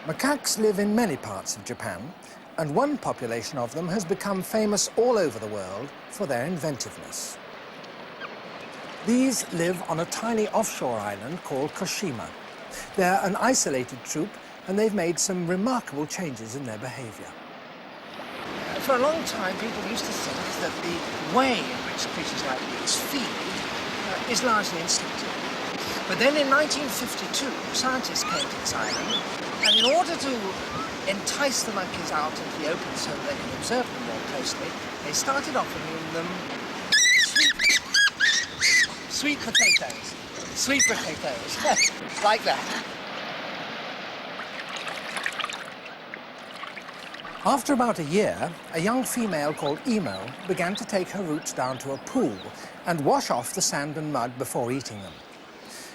Macaques live in many parts of Japan, and one population of them has become famous all over the world for their inventiveness. These live on a tiny offshore island called Koshima. They're an isolated troop, and they've made some remarkable changes in their behavior. For a long time, people used to think that the way in which creatures like these feed is largely instinctive. But then in 1952, scientists came to this island, and in order to entice the monkeys out into the open so that they can observe them more closely, they started offering them sweet potatoes. Sweet potatoes, like that. After about a year, a young female called Emo began to take her roots down to a pool and wash off the sand and mud before eating them.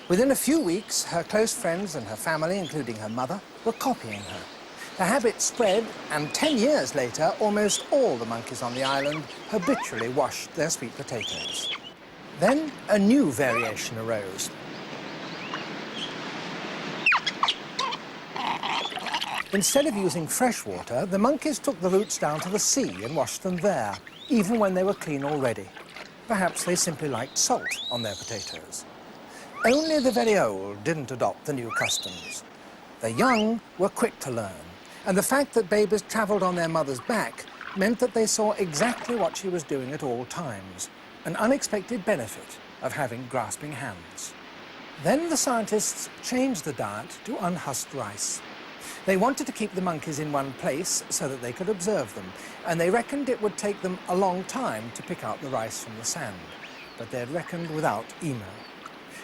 Within a few weeks, her close friends and her family, including her mother, were copying her. The habit spread, and 10 years later, almost all the monkeys on the island habitually washed their sweet potatoes. Then a new variation arose. Instead of using fresh water, the monkeys took the roots down to the sea and washed them there, even when they were clean already. Perhaps they simply liked salt on their potatoes. Only the very old didn't adopt the new customs. The young were quick to learn, and the fact that babies travelled on their mother's back meant that they saw exactly what she was doing at all times, an unexpected benefit of having grasping hands. Then the scientists changed the diet to unhusked rice. They wanted to keep the monkeys in one place so that they could observe them, and they reckoned it would take them a long time to pick out the rice from the sand. But they'd reckoned without Emo.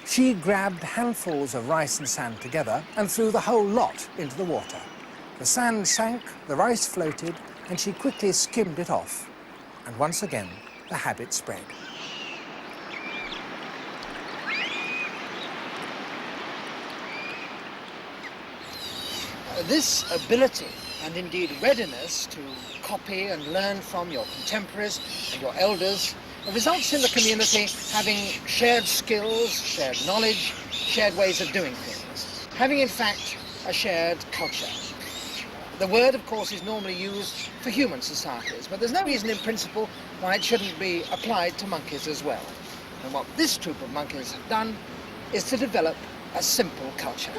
She grabbed handfuls of rice and sand together and threw the whole lot into the water. The sand sank, the rice floated, and she quickly skimmed it off. And once again, the habit spread. This ability and indeed readiness to copy and learn from your contemporaries and your elders results in the community having shared skills, shared knowledge, shared ways of doing things, having in fact a shared culture. The word, of course, is normally used for human societies, but there's no reason in principle why it shouldn't be applied to monkeys as well. And what this troop of monkeys have done is to develop a simple culture.